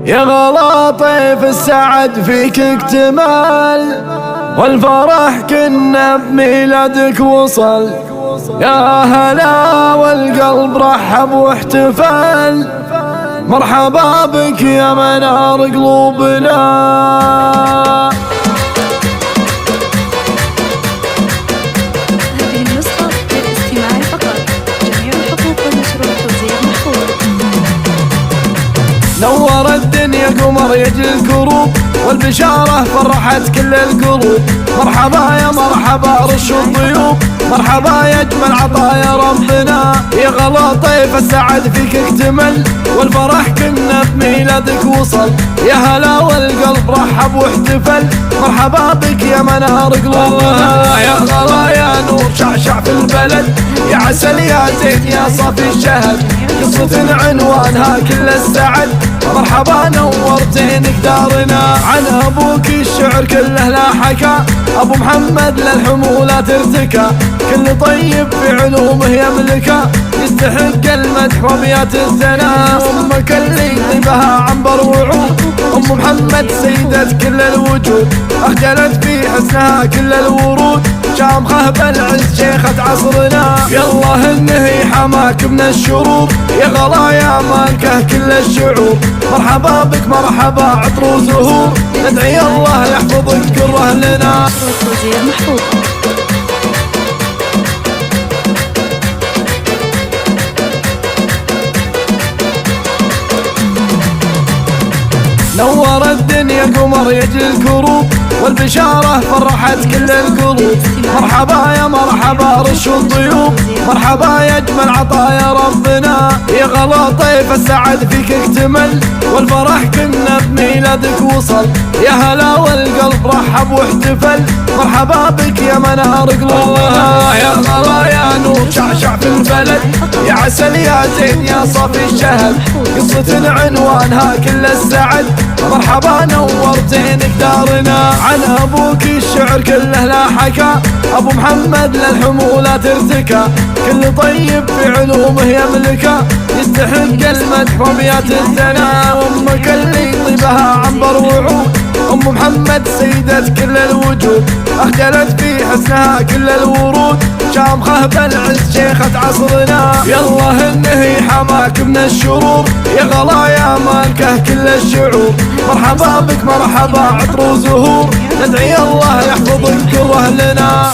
يا غلا طيف السعد فيك اكتمال، والفرح كنا بميلادك وصل. يا هلا والقلب رحب واحتفل، مرحبا بك يا منار قلوبنا. هذه النسخة للاستماع فقط، جميع الحقوق والمشروع توزيع محفوظ. نور الدنيا قمر يجل الكروب، والبشارة فرحت كل القلوب. مرحبا يا مرحبا رش الضيوف، مرحبا يا اجمل عطايا ربنا. يا غلا طيف السعد فيك اكتمل، والفرح كنا بميلادك وصل. يا هلا والقلب رحب واحتفل، مرحبا بك يا منار قلوبنا. يا غلا يا نور شعشع في البلد، يا عسل يا زين يا صافي الشهد. قصة عنوانها كل السعد، مرحبا نور زينك دارنا. عن ابوك الشعر كله لا حكى، ابو محمد للحمولات ارتكى. كل طيب في علومه يملكه، يستحق المدح وابيات الثناء. امك اللي طيبها عنبر وعود، ام محمد سيدة كل الوجود. اخجلت في حسنها كل الورود، شامخه بالعز شيخة عصرنا. يالله انه حماك من الشرور، يا غلا يا مالكه كل الشعور. مرحبا بك مرحبا عطر وزهور، ندعي الله يحفظك كره لنا. توزيع محفوظ. نور الدنيا قمر يجل الكروب، والبشارة فرحت كل القلوب. مرحبا يا مرحبا رش الضيوف، مرحبا يا اجمل عطايا ربنا. يا غلا طيف السعد فيك اكتمل، والفرح كنا بميلادك وصل. يا هلا والقلب رحب واحتفل، مرحبا بك يا منار قلوبنا. يا غلا يا نور شعشع في البلد، يا عسل يا زين يا صافي الشهد. قصة عنوانها كل السعد، مرحبا نور زينك دارنا. عن ابوك الشعر كله لا حكى، ابو محمد للحمولات ارتكى. كل طيب في علومه يملكه، يستحق المدح وابيات الثناء. امك اللي طيبها عنبر وعود، ام محمد سيدة كل الوجود. اخجلت في حسنها كل الورود، شامخه بالعز شيخة عصرنا. يالله انه حماك من الشرور، يا غلا يا مالكه كل الشعور. مرحبا بك مرحبا عطر وزهور، ندعي الله يحفظك كره لنا.